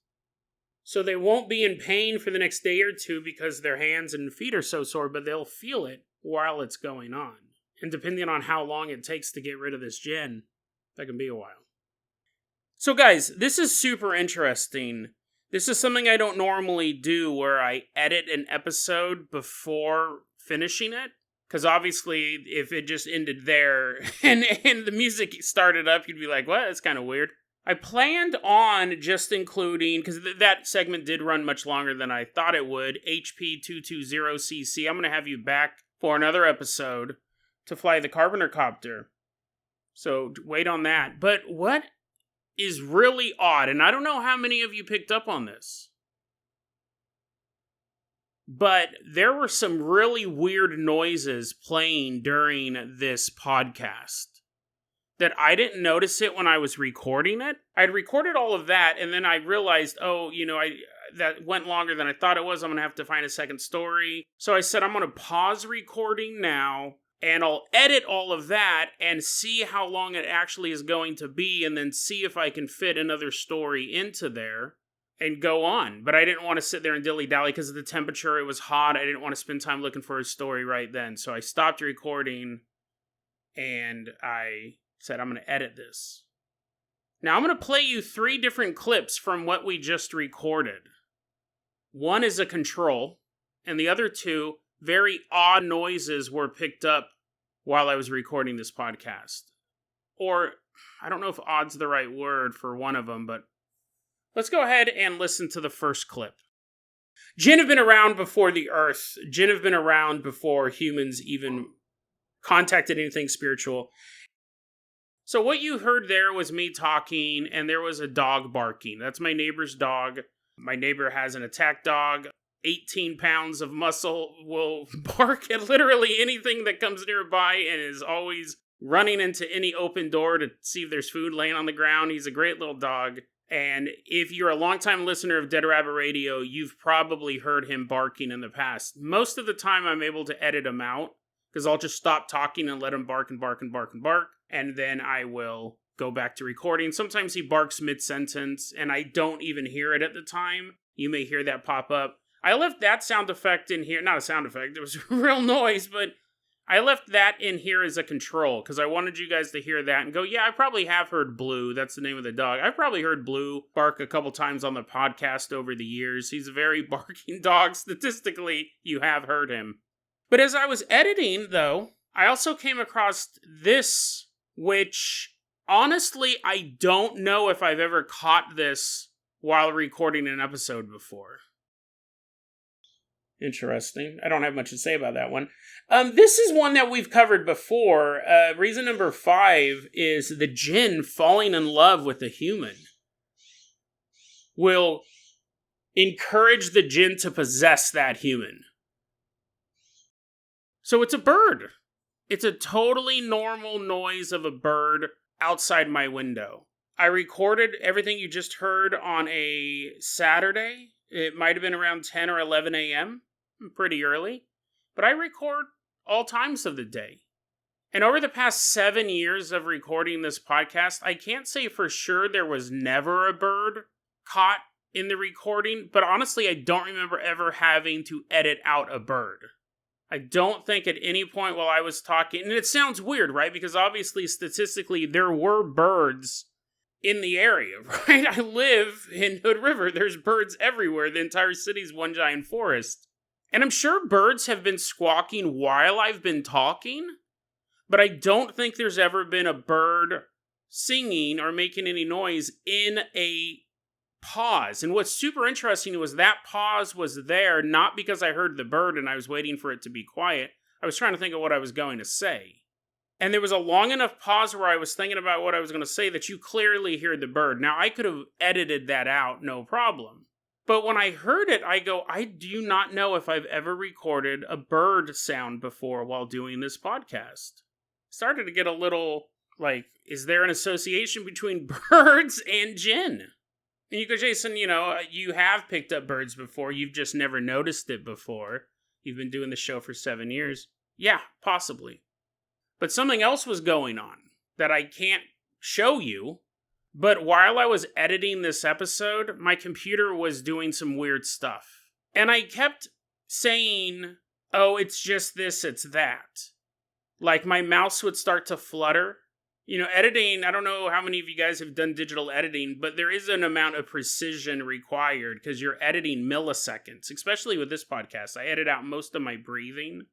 So they won't be in pain for the next day or two because their hands and feet are so sore, but they'll feel it while it's going on. And depending on how long it takes to get rid of this Jinn, that can be a while. So guys, this is super interesting. This is something I don't normally do where I edit an episode before finishing it. Because obviously, if it just ended there and the music started up, you'd be like, what? That's kind of weird. I planned on just including, because that segment did run much longer than I thought it would, HP220CC. I'm going to have you back for another episode to fly the Carpenter Copter. So wait on that. But what is really odd, and I don't know how many of you picked up on this, but there were some really weird noises playing during this podcast that I didn't notice it when I was recording it. I'd recorded all of that, and then I realized, that went longer than I thought it was. I'm going to have to find a second story. So I said, I'm going to pause recording now, and I'll edit all of that and see how long it actually is going to be, and then see if I can fit another story into there and go on. But I didn't want to sit there and dilly-dally because of the temperature. It was hot. I didn't want to spend time looking for a story right then. So I stopped recording, and I said, I'm going to edit this. Now, I'm going to play you 3 different clips from what we just recorded. One is a control, and the other 2, very odd noises were picked up while I was recording this podcast. Or, I don't know if odd's the right word for one of them, but let's go ahead and listen to the first clip. Jinn have been around before the Earth. Jinn have been around before humans even contacted anything spiritual. So what you heard there was me talking, and there was a dog barking. That's my neighbor's dog. My neighbor has an attack dog. 18 pounds of muscle, will bark at literally anything that comes nearby and is always running into any open door to see if there's food laying on the ground. He's a great little dog. And if you're a longtime listener of Dead Rabbit Radio, you've probably heard him barking in the past. Most of the time I'm able to edit him out because I'll just stop talking and let him bark and bark and bark and bark. And then I will go back to recording. Sometimes he barks mid-sentence and I don't even hear it at the time. You may hear that pop up. I left that sound effect in here. Not a sound effect. It was a real noise, but I left that in here as a control because I wanted you guys to hear that and go, yeah, I probably have heard Blue. That's the name of the dog. I've probably heard Blue bark a couple times on the podcast over the years. He's a very barking dog. Statistically, you have heard him. But as I was editing, though, I also came across this, which honestly, I don't know if I've ever caught this while recording an episode before. Interesting. I don't have much to say about that one. This is one that we've covered before. Reason number 5 is the Jinn falling in love with a human will encourage the Jinn to possess that human. So it's a bird. It's a totally normal noise of a bird outside my window. I recorded everything you just heard on a Saturday. It might have been around 10 or 11 a.m., pretty early. But I record all times of the day. And over the past 7 years of recording this podcast, I can't say for sure there was never a bird caught in the recording, but honestly, I don't remember ever having to edit out a bird. I don't think at any point while I was talking, and it sounds weird, right? Because obviously, statistically, there were birds in the area, right? I live in Hood River. There's birds everywhere. The entire city's one giant forest. And I'm sure birds have been squawking while I've been talking, but I don't think there's ever been a bird singing or making any noise in a pause. And what's super interesting was that pause was there not because I heard the bird and I was waiting for it to be quiet. I was trying to think of what I was going to say. And there was a long enough pause where I was thinking about what I was going to say that you clearly hear the bird. Now, I could have edited that out, no problem. But when I heard it, I go, I do not know if I've ever recorded a bird sound before while doing this podcast. Started to get a little, like, is there an association between birds and Jinn? And you go, Jason, you have picked up birds before. You've just never noticed it before. You've been doing the show for 7 years. Yeah, possibly. But something else was going on that I can't show you. But while I was editing this episode, my computer was doing some weird stuff. And I kept saying, oh, it's just this, it's that. Like my mouse would start to flutter. Editing, I don't know how many of you guys have done digital editing, but there is an amount of precision required because you're editing milliseconds, especially with this podcast. I edit out most of my breathing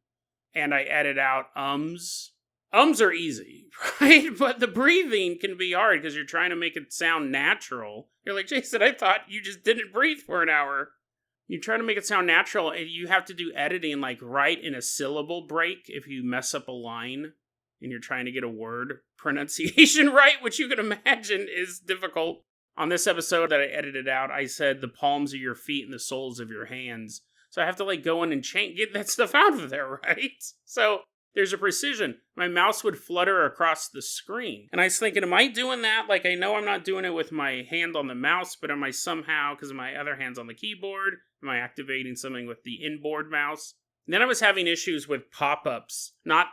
and I edit out ums. Ums are easy, right? But the breathing can be hard because you're trying to make it sound natural. You're like, Jason, I thought you just didn't breathe for an hour. You try to make it sound natural and you have to do editing like right in a syllable break if you mess up a line and you're trying to get a word pronunciation right, which you can imagine is difficult. On this episode that I edited out, I said the palms of your feet and the soles of your hands. So I have to go in and get that stuff out of there, right? So there's a precision. My mouse would flutter across the screen. And I was thinking, am I doing that? I know I'm not doing it with my hand on the mouse, but am I somehow, because my other hand's on the keyboard, am I activating something with the inboard mouse? And then I was having issues with pop-ups. Not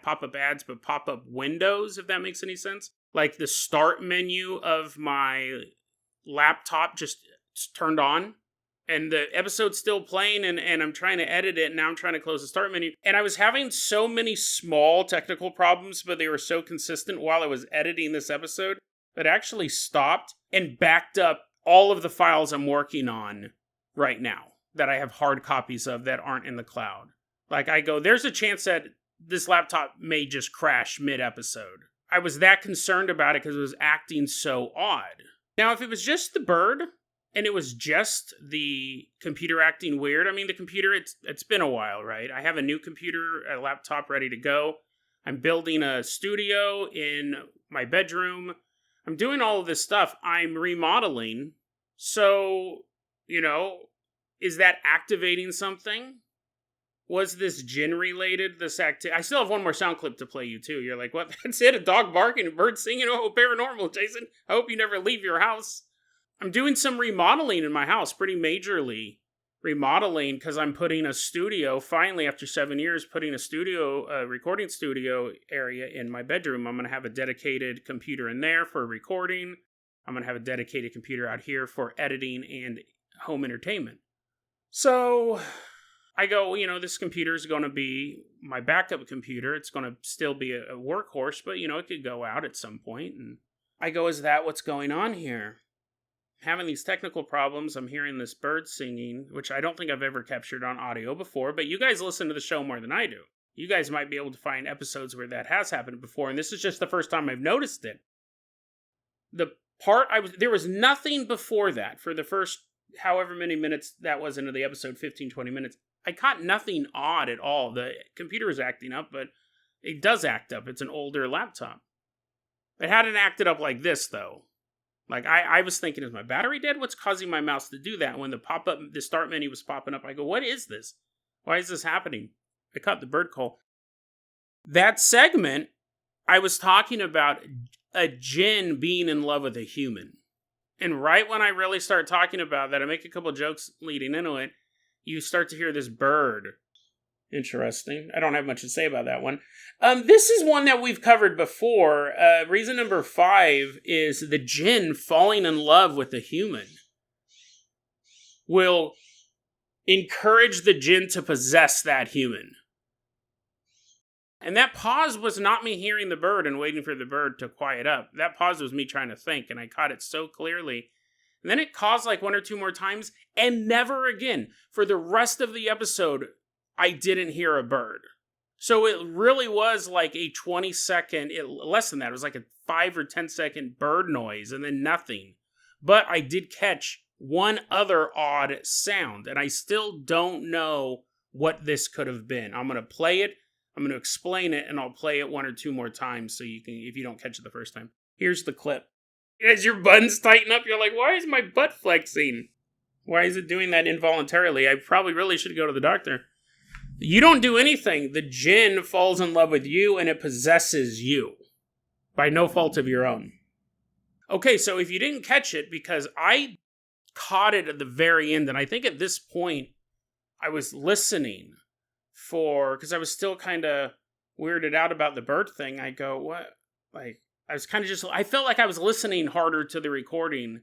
pop-up ads, but pop-up windows, if that makes any sense. Like the start menu of my laptop just turned on. And the episode's still playing, and I'm trying to edit it, and now I'm trying to close the start menu. And I was having so many small technical problems, but they were so consistent while I was editing this episode that I actually stopped and backed up all of the files I'm working on right now that I have hard copies of that aren't in the cloud. I go, there's a chance that this laptop may just crash mid-episode. I was that concerned about it because it was acting so odd. Now, if it was just the bird, and it was just the computer acting weird. I mean, the computer, it's been a while, right? I have a new computer, a laptop ready to go. I'm building a studio in my bedroom. I'm doing all of this stuff. I'm remodeling. So, is that activating something? Was this Jinn related? I still have one more sound clip to play you too. You're like, what? That's it? A dog barking, a bird singing? Oh, paranormal, Jason. I hope you never leave your house. I'm doing some remodeling in my house, pretty majorly remodeling, because I'm putting a studio, finally after 7 years, putting a recording studio area in my bedroom. I'm going to have a dedicated computer in there for recording. I'm going to have a dedicated computer out here for editing and home entertainment. So I go, this computer is going to be my backup computer. It's going to still be a workhorse, but, it could go out at some point. And I go, is that what's going on here? Having these technical problems, I'm hearing this bird singing, which I don't think I've ever captured on audio before, but you guys listen to the show more than I do. You guys might be able to find episodes where that has happened before, and this is just the first time I've noticed it. The there was nothing before that for the first however many minutes that was into the episode, 15, 20 minutes. I caught nothing odd at all. The computer was acting up, but it does act up. It's an older laptop. It hadn't acted up like this, though. Like, I was thinking, is my battery dead? What's causing my mouse to do that? When the start menu was popping up, I go, what is this? Why is this happening? I caught the bird call. That segment, I was talking about a Jinn being in love with a human. And right when I really start talking about that, I make a couple jokes leading into it, you start to hear this bird. Interesting. I don't have much to say about that one. This is one that we've covered before. Reason number 5 is the Jinn falling in love with a human will encourage the Jinn to possess that human. And that pause was not me hearing the bird and waiting for the bird to quiet up. That pause was me trying to think, and I caught it so clearly. And then it paused like 1 or 2 more times, and never again. For the rest of the episode, I didn't hear a bird. So it really was like a 20-second, less than that, it was like a 5 or 10-second bird noise, and then nothing. But I did catch one other odd sound, and I still don't know what this could have been. I'm going to play it. I'm going to explain it, and I'll play it 1 or 2 more times so you can, if you don't catch it the first time. Here's the clip. As your buttons tighten up, you're like, why is my butt flexing? Why is it doing that involuntarily? I probably really should go to the doctor. You don't do anything. The Jinn falls in love with you, and it possesses you. By no fault of your own. Okay, so if you didn't catch it, because I caught it at the very end, and I think at this point, I was listening because I was still kind of weirded out about the bird thing. I go, what? Like, I was kind of I felt like I was listening harder to the recording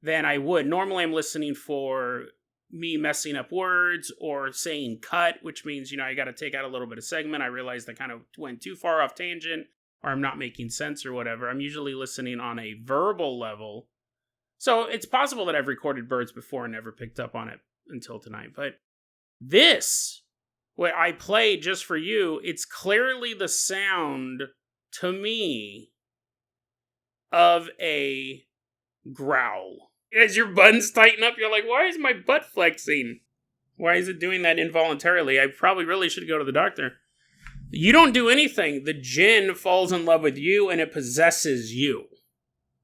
than I would. Normally I'm listening for me messing up words or saying cut, which means, I got to take out a little bit of segment. I realized I kind of went too far off tangent or I'm not making sense or whatever. I'm usually listening on a verbal level. So it's possible that I've recorded birds before and never picked up on it until tonight. But this, what I played just for you, it's clearly the sound, to me, of a growl. As your buttons tighten up, you're like, why is my butt flexing? Why is it doing that involuntarily? I probably really should go to the doctor. You don't do anything. The Jinn falls in love with you, and it possesses you.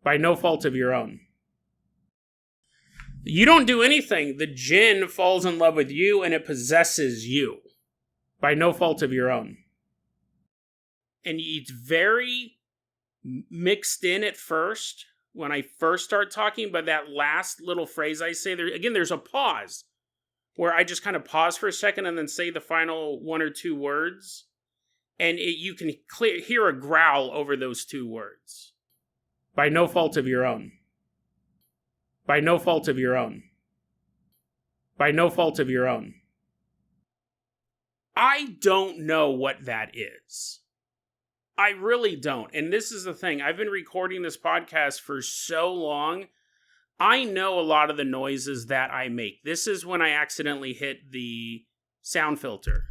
By no fault of your own. You don't do anything. The Jinn falls in love with you, and it possesses you. By no fault of your own. And it's very mixed in at first, when I first start talking, but that last little phrase I say, there's a pause, where I just kind of pause for a second and then say the final 1 or 2 words, and you can hear a growl over those 2 words. By no fault of your own. By no fault of your own. By no fault of your own. I don't know what that is. I really don't. And this is the thing. I've been recording this podcast for so long. I know a lot of the noises that I make. This is when I accidentally hit the sound filter.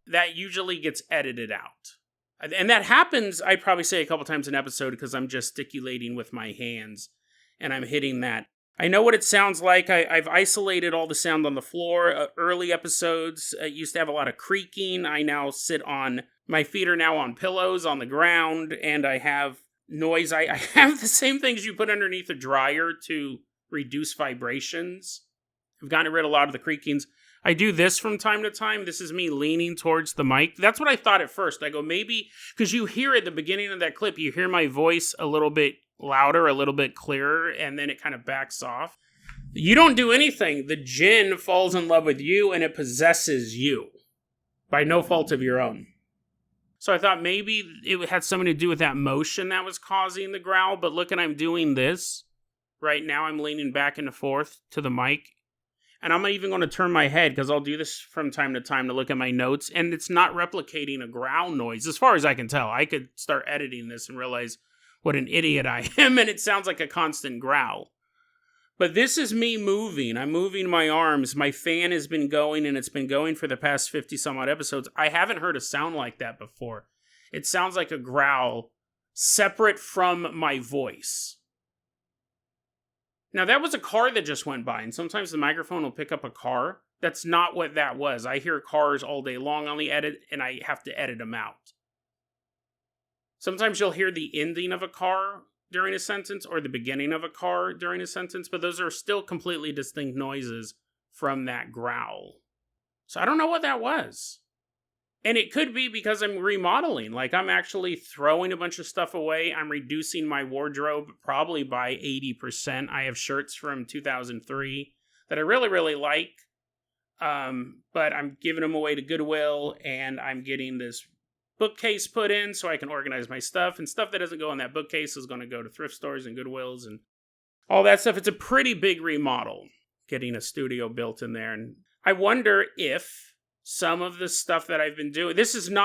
That usually gets edited out. And that happens, I'd probably say a couple times an episode because I'm gesticulating with my hands and I'm hitting that. I know what it sounds like. I've isolated all the sound on the floor. Early episodes used to have a lot of creaking. I now sit on, my feet are now on pillows on the ground, and I have noise. I have the same things you put underneath a dryer to reduce vibrations. I've gotten rid of a lot of the creakings. I do this from time to time. This is me leaning towards the mic. That's what I thought at first. I go, maybe, because you hear at the beginning of that clip, you hear my voice a little bit louder, a little bit clearer, and then it kind of backs off. You don't do anything. The Jinn falls in love with you, and it possesses you. By no fault of your own. So I thought maybe it had something to do with that motion that was causing the growl, but look, and I'm doing this. Right now I'm leaning back and forth to the mic. And I'm not even going to turn my head, because I'll do this from time to time to look at my notes, and it's not replicating a growl noise, as far as I can tell. I could start editing this and realize what an idiot I am, and it sounds like a constant growl. But this is me moving. I'm moving my arms. My fan has been going, and it's been going for the past 50-some-odd episodes. I haven't heard a sound like that before. It sounds like a growl separate from my voice. Now, that was a car that just went by, and sometimes the microphone will pick up a car. That's not what that was. I hear cars all day long on the edit, and I have to edit them out. Sometimes you'll hear the ending of a car during a sentence or the beginning of a car during a sentence, but those are still completely distinct noises from that growl. So I don't know what that was. And it could be because I'm remodeling. Like, I'm actually throwing a bunch of stuff away. I'm reducing my wardrobe probably by 80%. I have shirts from 2003 that I really, really like. But I'm giving them away to Goodwill, and I'm getting this bookcase put in so I can organize my stuff. And stuff that doesn't go in that bookcase is going to go to thrift stores and Goodwills and all that stuff. It's a pretty big remodel, getting a studio built in there. And I wonder if some of the stuff that I've been doing, this isn't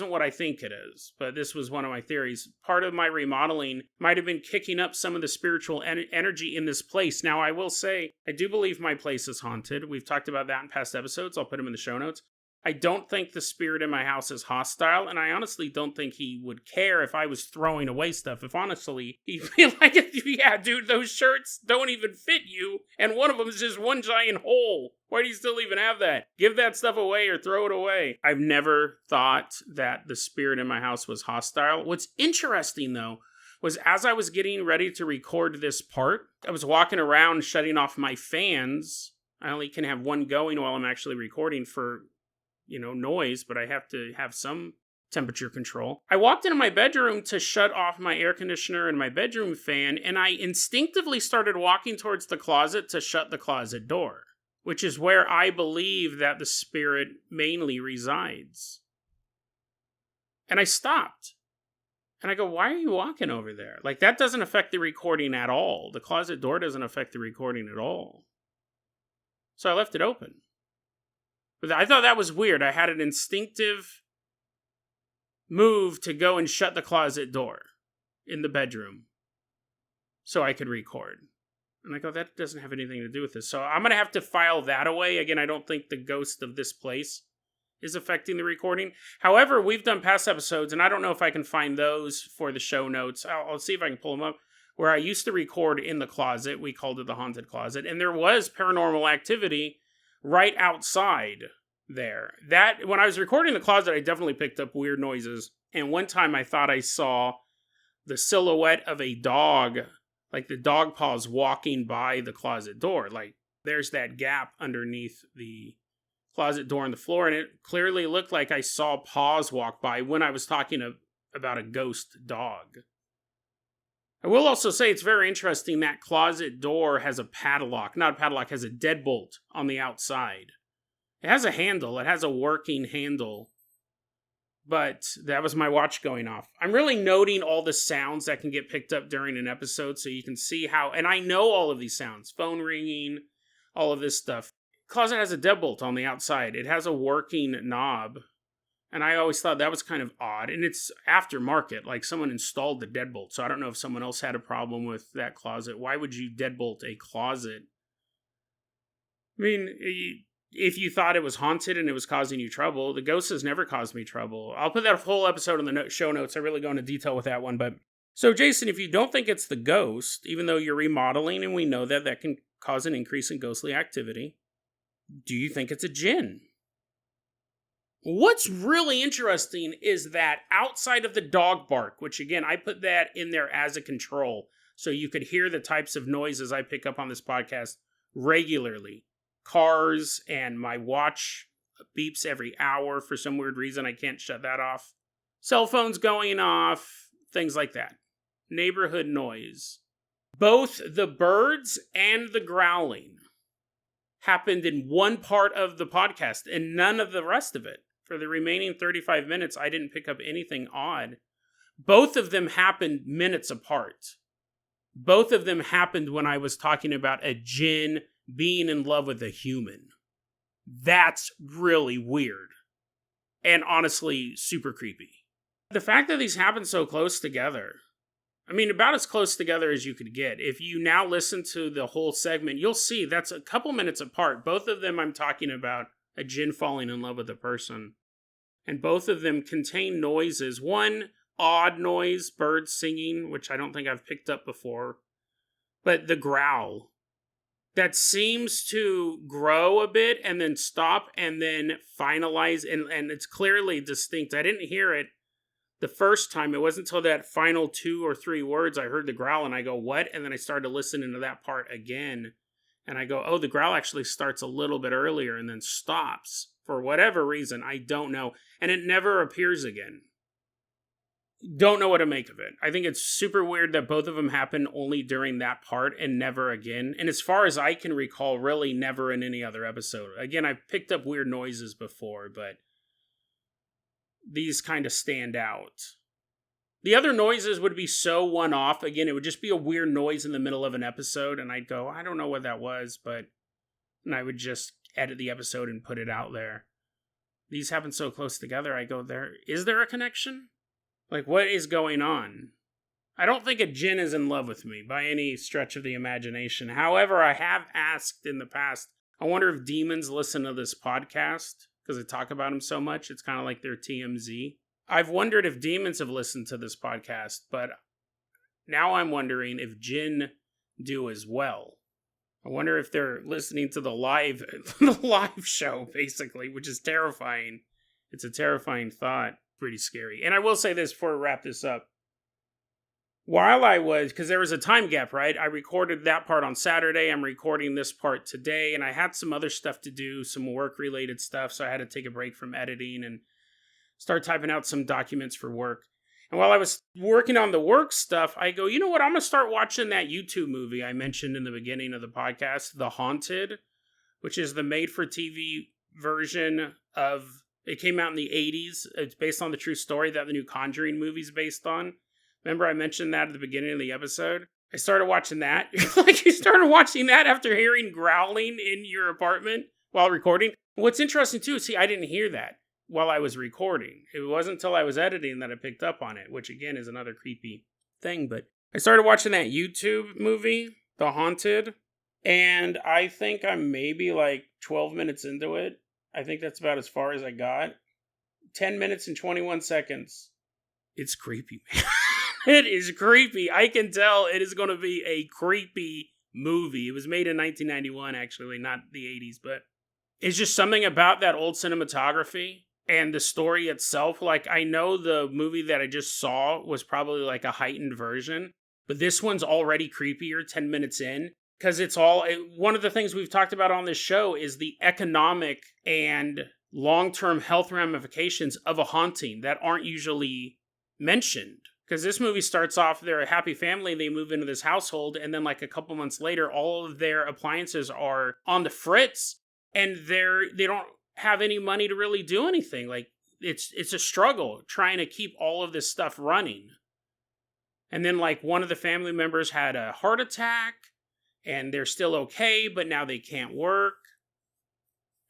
what I think it is, but this was one of my theories. Part of my remodeling might have been kicking up some of the spiritual energy in this place. Now, I will say, I do believe my place is haunted. We've talked about that in past episodes. I'll put them in the show notes. I don't think the spirit in my house is hostile, and I honestly don't think he would care if I was throwing away stuff. If honestly, he'd be like, yeah, dude, those shirts don't even fit you, and one of them is just one giant hole. Why do you still even have that? Give that stuff away or throw it away. I've never thought that the spirit in my house was hostile. What's interesting, though, was as I was getting ready to record this part, I was walking around shutting off my fans. I only can have one going while I'm actually recording for noise, but I have to have some temperature control. I walked into my bedroom to shut off my air conditioner and my bedroom fan, and I instinctively started walking towards the closet to shut the closet door, which is where I believe that the spirit mainly resides. And I stopped. And I go, why are you walking over there? Like, that doesn't affect the recording at all. The closet door doesn't affect the recording at all. So I left it open. But I thought that was weird. I had an instinctive move to go and shut the closet door in the bedroom so I could record. And I go, that doesn't have anything to do with this. So I'm going to have to file that away. Again, I don't think the ghost of this place is affecting the recording. However, we've done past episodes, and I don't know if I can find those for the show notes. I'll see if I can pull them up. Where I used to record in the closet. We called it the haunted closet. And there was paranormal activity right outside there. That, when I was recording in the closet, I definitely picked up weird noises. And one time I thought I saw the silhouette of a dog, like the dog paws walking by the closet door. Like, there's that gap underneath the closet door on the floor, and it clearly looked like I saw paws walk by when I was talking about a ghost dog. I will also say it's very interesting that closet door has a padlock. Not a padlock, has a deadbolt on the outside. It has a handle. It has a working handle. But that was my watch going off. I'm really noting all the sounds that can get picked up during an episode so you can see how... And I know all of these sounds. Phone ringing, all of this stuff. Closet has a deadbolt on the outside. It has a working knob. And I always thought that was kind of odd. And it's aftermarket, like someone installed the deadbolt. So I don't know if someone else had a problem with that closet. Why would you deadbolt a closet? I mean, if you thought it was haunted and it was causing you trouble, the ghost has never caused me trouble. I'll put that whole episode in the show notes. I really go into detail with that one. But so, Jason, if you don't think it's the ghost, even though you're remodeling and we know that can cause an increase in ghostly activity, do you think it's a Jinn? What's really interesting is that outside of the dog bark, which again, I put that in there as a control, so you could hear the types of noises I pick up on this podcast regularly. Cars, and my watch beeps every hour for some weird reason. I can't shut that off. Cell phones going off, things like that. Neighborhood noise. Both the birds and the growling happened in one part of the podcast and none of the rest of it. For the remaining 35 minutes, I didn't pick up anything odd. Both of them happened minutes apart. Both of them happened when I was talking about a Jinn being in love with a human. That's really weird. And honestly, super creepy. The fact that these happen so close together, I mean, about as close together as you could get. If you now listen to the whole segment, you'll see that's a couple minutes apart. Both of them I'm talking about a Jinn falling in love with a person. And both of them contain noises. One, odd noise, birds singing, which I don't think I've picked up before. But the growl, that seems to grow a bit and then stop and then finalize, and it's clearly distinct. I didn't hear it the first time. It wasn't until that final 2 or 3 words I heard the growl, and I go, what? And then I started listening to that part again, and I go, oh, the growl actually starts a little bit earlier and then stops. For whatever reason, I don't know. And it never appears again. Don't know what to make of it. I think it's super weird that both of them happen only during that part and never again. And as far as I can recall, really never in any other episode. Again, I've picked up weird noises before, but these kind of stand out. The other noises would be so one-off. Again, it would just be a weird noise in the middle of an episode, and I'd go, I don't know what that was, and I would just edit the episode and put it out there. These happen so close together, I go, is there a connection? Like, what is going on? I don't think a Jinn is in love with me by any stretch of the imagination. However, I have asked in the past, I wonder if demons listen to this podcast, because I talk about them so much. It's kind of like their TMZ. I've wondered if demons have listened to this podcast, but now I'm wondering if Jinn do as well. I wonder if they're listening to the live show, basically, which is terrifying. It's a terrifying thought. Pretty scary. And I will say this before we wrap this up. While I was, because there was a time gap, right? I recorded that part on Saturday. I'm recording this part today, and I had some other stuff to do, some work-related stuff, so I had to take a break from editing and start typing out some documents for work. And while I was working on the work stuff, I go, you know what? I'm going to start watching that YouTube movie I mentioned in the beginning of the podcast, The Haunted, which is the made-for-TV version of... It came out in the 80s. It's based on the true story that the new Conjuring movie's based on. Remember I mentioned that at the beginning of the episode? I started watching that. Like, you started watching that after hearing growling in your apartment while recording? What's interesting, too, see, I didn't hear that while I was recording. It wasn't until I was editing that I picked up on it, which, again, is another creepy thing. But I started watching that YouTube movie, The Haunted, and I think I'm maybe, 12 minutes into it. I think that's about as far as I got. 10 minutes and 21 seconds. It's creepy, man. It is creepy. I can tell it is going to be a creepy movie. It was made in 1991, actually, not the 80s, but it's just something about that old cinematography and the story itself. Like, I know the movie that I just saw was probably like a heightened version, but this one's already creepier 10 minutes in. Because one of the things we've talked about on this show is the economic and long-term health ramifications of a haunting that aren't usually mentioned. Because this movie starts off, they're a happy family, they move into this household, and then a couple months later, all of their appliances are on the fritz, and they don't have any money to really do anything. It's a struggle trying to keep all of this stuff running. And then one of the family members had a heart attack, and they're still okay, but now they can't work.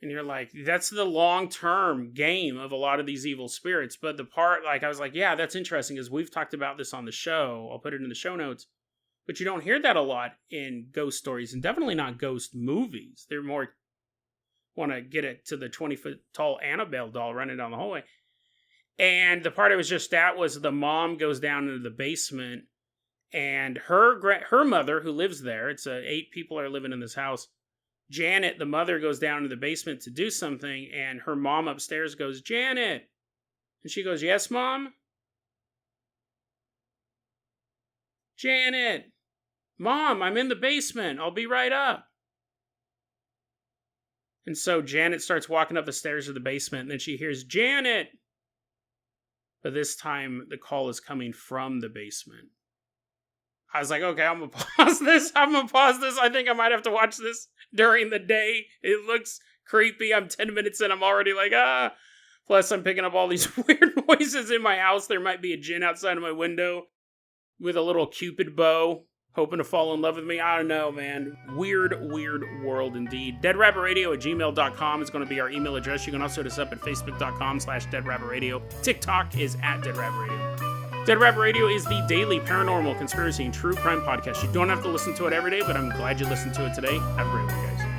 And you're like, that's the long-term game of a lot of these evil spirits. But the part, I was like, yeah, that's interesting, because we've talked about this on the show. I'll put it in the show notes. But you don't hear that a lot in ghost stories, and definitely not ghost movies. They're more want to get it to the 20-foot-tall Annabelle doll running down the hallway. And the part I was just at was the mom goes down into the basement, and her mother, who lives there, 8 people are living in this house. Janet, the mother, goes down to the basement to do something, and her mom upstairs goes, Janet! And she goes, yes, Mom? Janet! Mom, I'm in the basement. I'll be right up. And so Janet starts walking up the stairs of the basement, and then she hears, Janet! But this time, the call is coming from the basement. I was like, okay, I'm going to pause this. I think I might have to watch this during the day. It looks creepy. I'm 10 minutes in. I'm already like, ah. Plus, I'm picking up all these weird noises in my house. There might be a Jinn outside of my window with a little Cupid bow, hoping to fall in love with me. I don't know, man. Weird world indeed. DeadRabbitRadio@gmail.com is going to be our email address. You can also hit us up at Facebook.com/DeadRabbitRadio. TikTok is @DeadRabbitRadio. Dead Rabbit Radio is the daily paranormal, conspiracy, and true crime podcast. You don't have to listen to it every day, but I'm glad you listened to it today. Have a great one, guys.